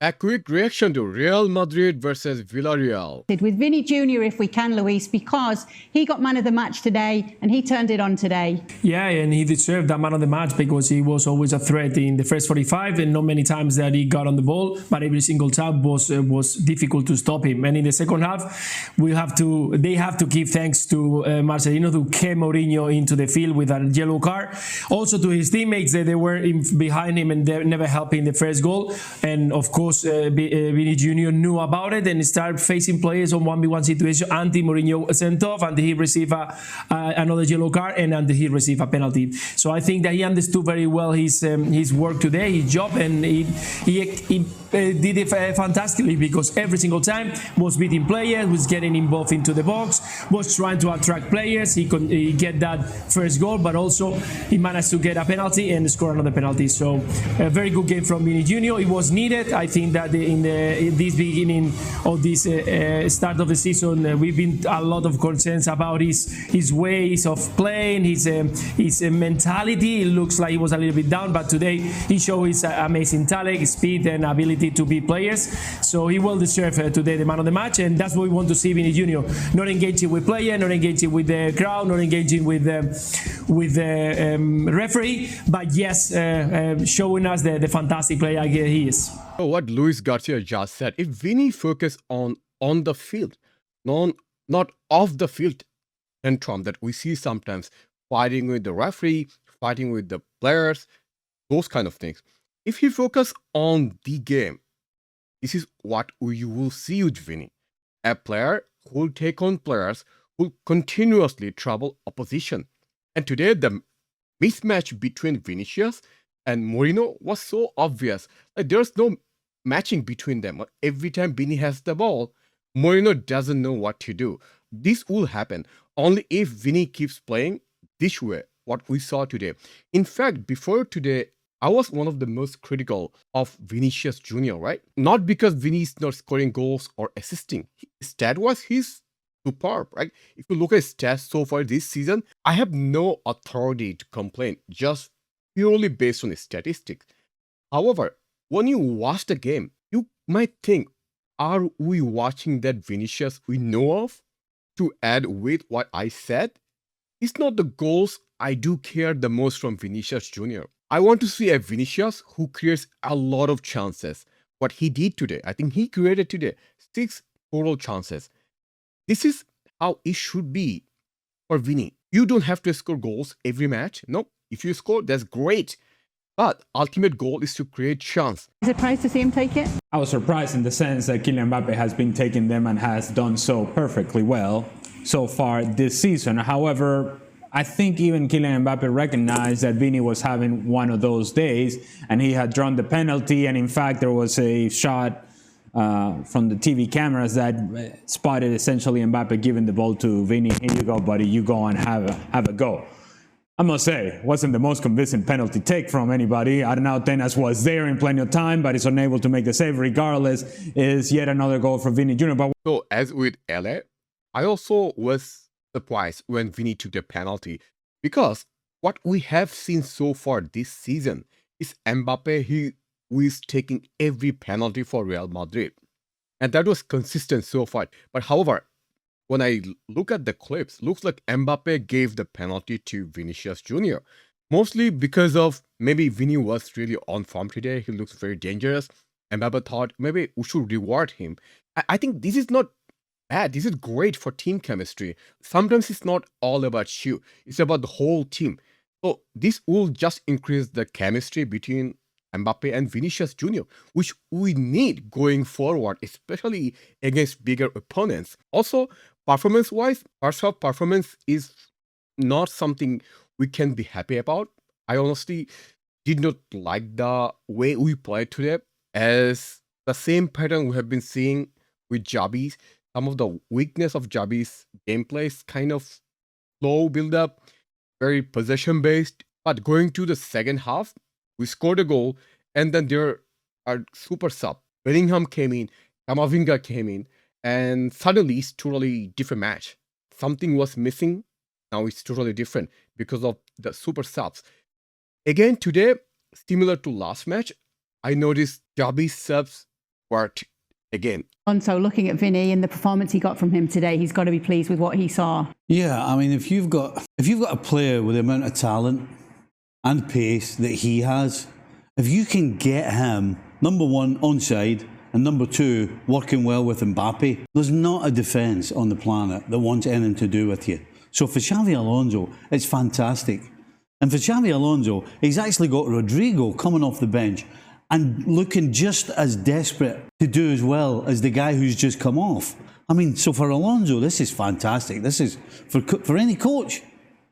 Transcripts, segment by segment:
A quick reaction to Real Madrid versus Villarreal. With Vini Junior, if we can, Luis, because he got man of the match today and he turned it on today. Yeah, and he deserved that man of the match because he was always a threat in the first 45, and not many times that he got on the ball, but every single time was difficult to stop him. And in the second half, they have to give thanks to Marcelino to kick Mourinho into the field with a yellow card. Also to his teammates, they were behind him and they never helping the first goal. And of course, Vini Junior knew about it and started facing players on 1v1 situation until Mourinho sent off, and he received another yellow card, and he received a penalty. So I think that he understood very well his work today, his job, and he did it fantastically because every single time was beating players, was getting involved into the box, was trying to attract players. He get that first goal, but also he managed to get a penalty and score another penalty. So a very good game from Vini Junior. It was needed. I think that in this beginning of this start of the season, we've been a lot of concerns about his ways of playing, his mentality. It looks like he was a little bit down, but today he showed his amazing talent, speed, and ability to beat players. So he will deserve today the man of the match, and that's what we want to see Vini Junior. Not engaging with player, not engaging with the crowd, not engaging with the referee, but yes, showing us the fantastic player he is. So what Luis Garcia just said, if Vini focused on the field, not off the field tantrum that we see sometimes, fighting with the referee, fighting with the players, those kind of things. If he focus on the game, this is what we will see with Vini. A player who will take on players who will continuously trouble opposition. And today the mismatch between Vinicius and Mourinho was so obvious. Like there's no matching between them. Every time Vini has the ball, Mourinho doesn't know what to do. This will happen only if Vini keeps playing this way, what we saw today. In fact, before today, I was one of the most critical of Vinicius Junior, right? Not because Vini is not scoring goals or assisting. Stat-wise, he's superb, right? If you look at his stats so far this season, I have no authority to complain, just purely based on his statistics. However, when you watch the game, you might think, are we watching that Vinicius we know of? To add with what I said, it's not the goals I do care the most from Vinicius Junior. I want to see a Vinicius who creates a lot of chances. What he did today, I think he created today 6 total chances. This is how it should be for Vini. You don't have to score goals every match. No, if you score, that's great. But ultimate goal is to create chance. Surprised to see him take it? I was surprised in the sense that Kylian Mbappe has been taking them and has done so perfectly well so far this season. However, I think even Kylian Mbappe recognized that Vini was having one of those days and he had drawn the penalty, and in fact there was a shot from the TV cameras that spotted essentially Mbappe giving the ball to Vini. Here you go, buddy, you go and have a go. I must say, wasn't the most convincing penalty take from anybody. Arnau Tenas was there in plenty of time, but is unable to make the save. Regardless, is yet another goal for Vini Junior. But so as with LA, I also was surprised when Vini took the penalty, because what we have seen so far this season is Mbappe who is taking every penalty for Real Madrid. And that was consistent so far. But however, when I look at the clips, looks like Mbappe gave the penalty to Vinicius Junior. Mostly because of maybe Vini was really on form today. He looks very dangerous. Mbappe thought maybe we should reward him. I think this is not bad. This is great for team chemistry. Sometimes it's not all about you. It's about the whole team. So this will just increase the chemistry between Mbappe and Vinicius Junior, which we need going forward, especially against bigger opponents. Also, performance-wise, first half performance is not something we can be happy about. I honestly did not like the way we played today, as the same pattern we have been seeing with Xabi. Some of the weakness of Xabi's gameplay is kind of slow build-up, very possession-based. But going to the second half, we scored a goal, and then there are super sub. Bellingham came in, Camavinga came in, and suddenly it's totally different match. Something was missing. Now it's totally different because of the super subs. Again today, similar to last match, I noticed Xabi's subs But again, Alonso, looking at Vini and the performance he got from him today, he's got to be pleased with what he saw. Yeah, I mean, if you've got a player with the amount of talent and pace that he has, if you can get him, number one, onside, and number two, working well with Mbappe, there's not a defence on the planet that wants anything to do with you. So for Xabi Alonso, it's fantastic. And for Xabi Alonso, he's actually got Rodrigo coming off the bench and looking just as desperate to do as well as the guy who's just come off. I mean, so for Alonso, this is fantastic. This is, for any coach,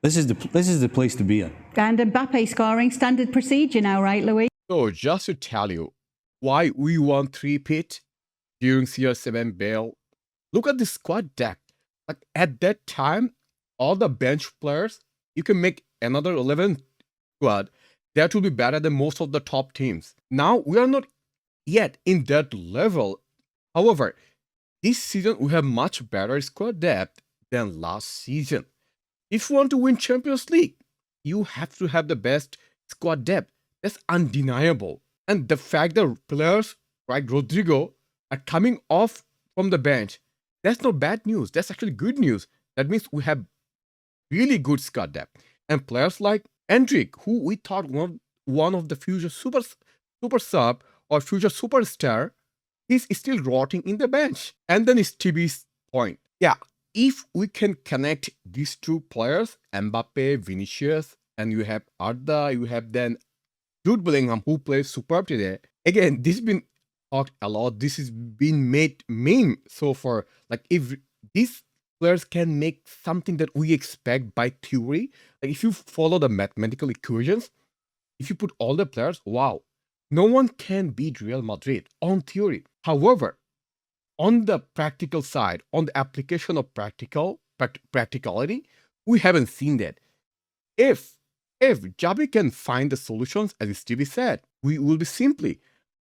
this is the place to be in. And Mbappe scoring, standard procedure now, right, Louis? so just to tell you why we won 3-peat during CR7 Bale, look at the squad depth. Like at that time, all the bench players, you can make another 11 squad that will be better than most of the top teams. Now we are not yet in that level. However, this season we have much better squad depth than last season. If you want to win Champions League, you have to have the best squad depth. That's undeniable. And the fact that players like Rodrigo are coming off from the bench, that's not bad news. That's actually good news. That means we have really good squad depth. And players like Endrick, who we thought one of the future super sub or future superstar, he's still rotting in the bench. And then it's TB's point. Yeah, if we can connect these two players, Mbappe, Vinicius, and you have Arda, you have then Jude Bellingham, who plays superb today. Again, this has been talked a lot. This has been made meme so far. Like if these players can make something that we expect by theory, like if you follow the mathematical equations, if you put all the players, wow, no one can beat Real Madrid on theory. However, on the practical side, on the application of practicality, we haven't seen that. If Xabi can find the solutions, as Stevie said, we will be simply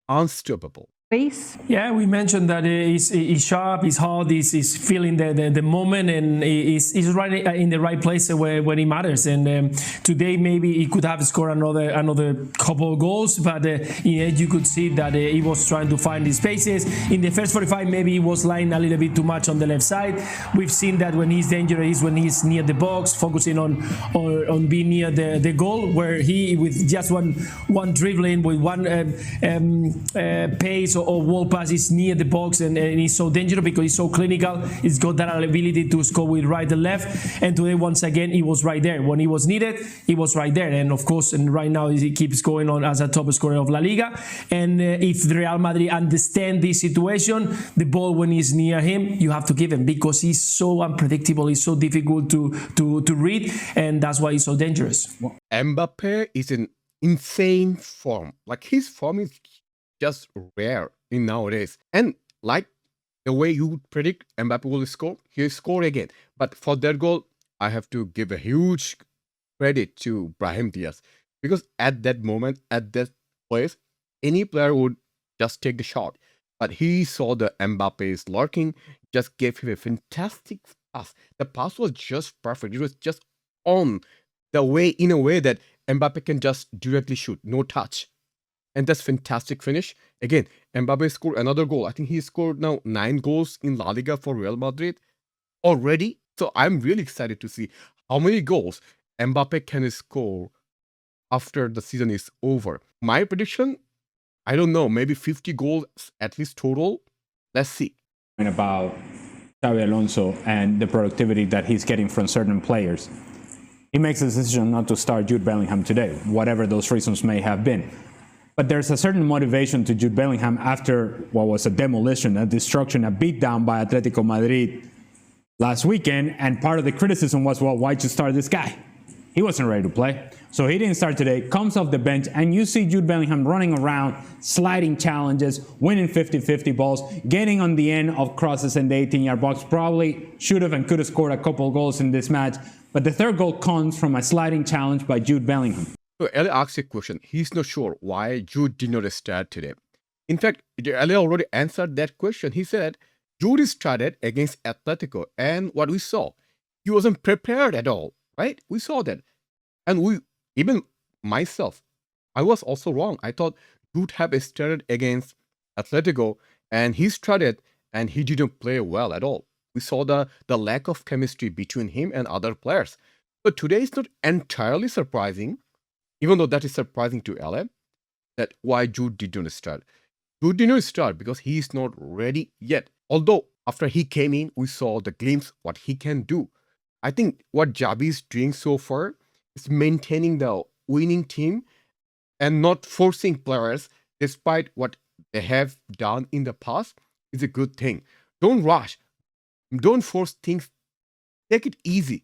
unstoppable. Luis? Yeah, we mentioned that he's sharp, he's hot, he's feeling the moment, and he's right in the right place when he matters. And today maybe he could have scored another couple of goals, but you could see that he was trying to find his spaces. In the first 45, maybe he was lying a little bit too much on the left side. We've seen that when he's dangerous, when he's near the box, focusing on being near the goal, where he with just one dribbling, with one pace or wall pass is near the box, and he's so dangerous because he's so clinical. He's got that ability to score with right and left. And today, once again, he was right there. When he was needed, he was right there. And of course, and right now he keeps going on as a top scorer of LaLiga. And if Real Madrid understand this situation, the ball when he's near him, you have to give him, because he's so unpredictable. He's so difficult to read, and that's why he's so dangerous. Mbappe is in insane form. Like his form is just rare in nowadays. And like the way you would predict Mbappe will score, he'll score again. But for that goal, I have to give a huge credit to Brahim Diaz, because at that moment, at that place, any player would just take the shot. But he saw the Mbappe is lurking, just gave him a fantastic pass. The pass was just perfect. It was just on the way, in a way that Mbappe can just directly shoot, no touch. And that's fantastic finish. Again, Mbappe scored another goal. I think he scored now 9 goals in La Liga for Real Madrid already. So I'm really excited to see how many goals Mbappe can score after the season is over. My prediction, I don't know, maybe 50 goals at least total. Let's see. About Xabi Alonso and the productivity that he's getting from certain players. He makes a decision not to start Jude Bellingham today, whatever those reasons may have been. But there's a certain motivation to Jude Bellingham after what was a demolition, a destruction, a beatdown by Atletico Madrid last weekend. And part of the criticism was, well, why'd you start this guy? He wasn't ready to play. So he didn't start today, comes off the bench, and you see Jude Bellingham running around, sliding challenges, winning 50-50 balls, getting on the end of crosses in the 18-yard box. Probably should have and could have scored a couple of goals in this match. But the third goal comes from a sliding challenge by Jude Bellingham. So Eli asked a question. He's not sure why Jude did not start today. In fact, Eli already answered that question. He said Jude started against Atletico, and what we saw, he wasn't prepared at all, right? We saw that. And even myself, I was also wrong. I thought Jude have started against Atletico, and he started and he didn't play well at all. We saw the lack of chemistry between him and other players. But today is not entirely surprising, even though that is surprising to LM, that why Jude didn't start. Jude didn't start because he is not ready yet. Although after he came in, we saw the glimpse what he can do. I think what Xabi is doing so far is maintaining the winning team and not forcing players despite what they have done in the past is a good thing. Don't rush. Don't force things. Take it easy.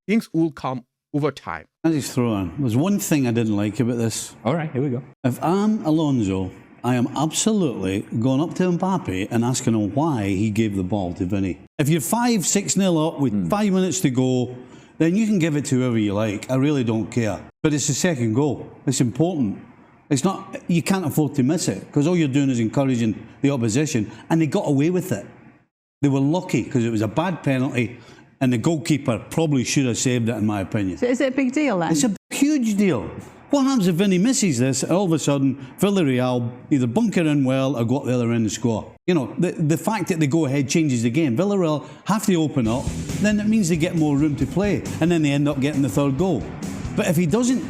Things will come over time. I just throw on. There's one thing I didn't like about this. All right, here we go. If I'm Alonso, I am absolutely going up to Mbappe and asking him why he gave the ball to Vini. If you're 5-6-0 up with 5 minutes to go, then you can give it to whoever you like. I really don't care. But it's the second goal. It's important. It's not, you can't afford to miss it because all you're doing is encouraging the opposition, and they got away with it. They were lucky because it was a bad penalty and the goalkeeper probably should have saved it, in my opinion. So is it a big deal then? It's a huge deal. What happens if Vini misses this? All of a sudden, Villarreal either bunker in well or go up the other end and score. You know, the fact that they go ahead changes the game. Villarreal have to open up, then it means they get more room to play, and then they end up getting the third goal. But if he doesn't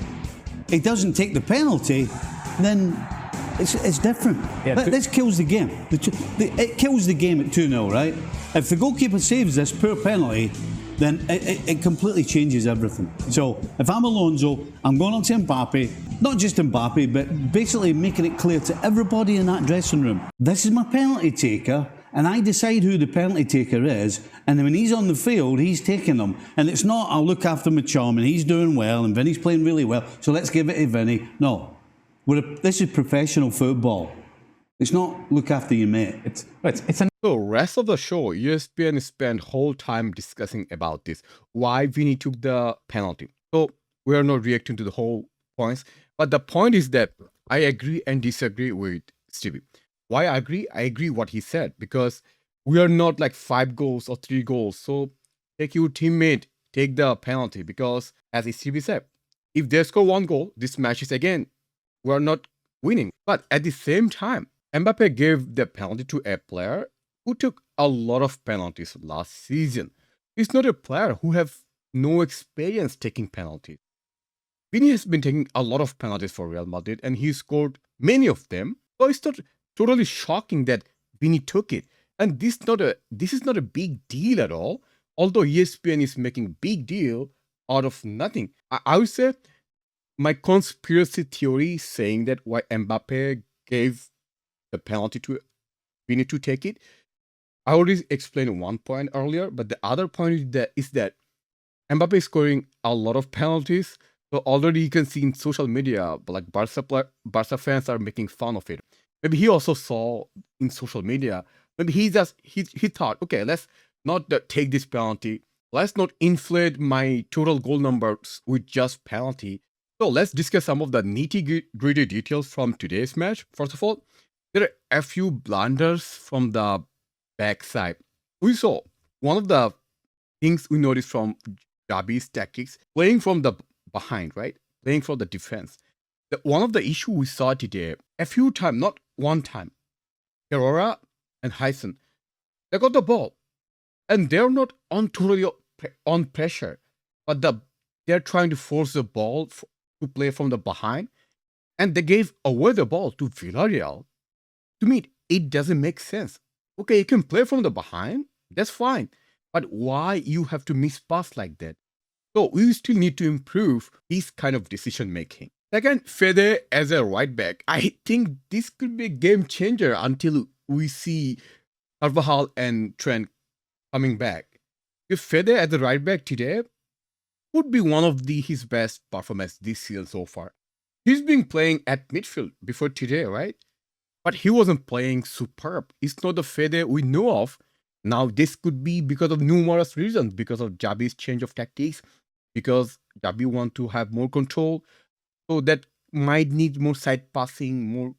take the penalty, then it's different. Yeah, This kills the game. It kills the game at 2-0, right? If the goalkeeper saves this poor penalty, then it completely changes everything. So if I'm Alonso, I'm going up to Mbappe, not just Mbappe, but basically making it clear to everybody in that dressing room, this is my penalty taker, and I decide who the penalty taker is, and then when he's on the field, he's taking them. And it's not, I'll look after my chum, and he's doing well, and Vinny's playing really well, so let's give it to Vinny. No. This is professional football. It's not look after your mate. It's So rest of the show, ESPN spent whole time discussing about this, why Vini took the penalty. So we are not reacting to the whole points, but the point is that I agree and disagree with Stevie. Why I agree? I agree what he said, because we are not like 5 goals or 3 goals. So take your teammate, take the penalty, because as Stevie said, if they score 1 goal, this match is again, we are not winning. But at the same time, Mbappe gave the penalty to a player who took a lot of penalties last season. He's not a player who have no experience taking penalties. Vini has been taking a lot of penalties for Real Madrid and he scored many of them. So it's not totally shocking that Vini took it. And this is not a big deal at all. Although ESPN is making big deal out of nothing. I would say my conspiracy theory saying that why Mbappe gave the penalty to Vini to take it. I already explained one point earlier, but the other point is that Mbappe is scoring a lot of penalties. So already you can see in social media, like Barca fans are making fun of it. Maybe he also saw in social media. Maybe he thought, okay, let's not take this penalty. Let's not inflate my total goal numbers with just penalty. So let's discuss some of the nitty-gritty details from today's match. First of all, there are a few blunders from the backside. We saw one of the things we noticed from Xabi's tactics, playing from the behind, right? Playing for the defense. One of the issues we saw today, a few times, not one time, Herrera and Hyson, they got the ball. And they're not totally on pressure, but they're trying to force the ball to play from the behind. And they gave away the ball to Villarreal. To me, it doesn't make sense. Okay, you can play from the behind, that's fine. But why you have to miss pass like that? So we still need to improve this kind of decision making. Second, Fede as a right back. I think this could be a game changer until we see Carvajal and Trent coming back. If Fede as a right back today would be one of his best performance this season so far. He's been playing at midfield before today, right? But he wasn't playing superb. It's not the Fede we know of. Now, this could be because of numerous reasons, because of Xabi's change of tactics, because Xabi want to have more control. So that might need more side passing, more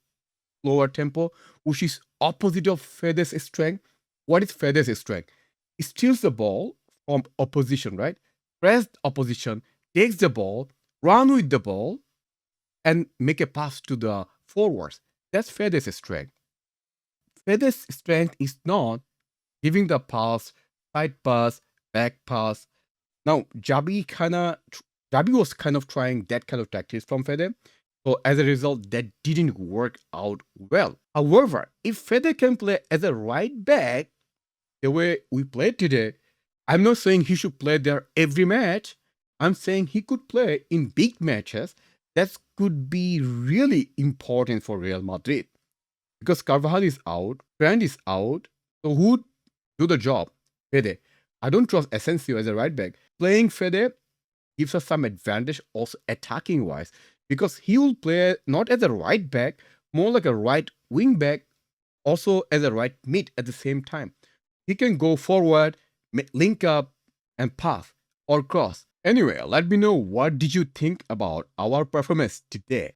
lower tempo, which is opposite of Fede's strength. What is Fede's strength? He steals the ball from opposition, right? Press opposition, takes the ball, run with the ball, and make a pass to the forwards. That's Fede's strength. Fede's strength is not giving the pass, side pass, back pass. Now, Xabi was kind of trying that kind of tactics from Fede. So as a result, that didn't work out well. However, if Fede can play as a right back, the way we played today, I'm not saying he should play there every match. I'm saying he could play in big matches. That could be really important for Real Madrid. Because Carvajal is out, Trent is out. So who would do the job? Fede. I don't trust Asensio as a right back. Playing Fede gives us some advantage also attacking wise, because he will play not as a right back, more like a right wing back, also as a right mid at the same time. He can go forward, link up, and pass or cross. Anyway, let me know what did you think about our performance today.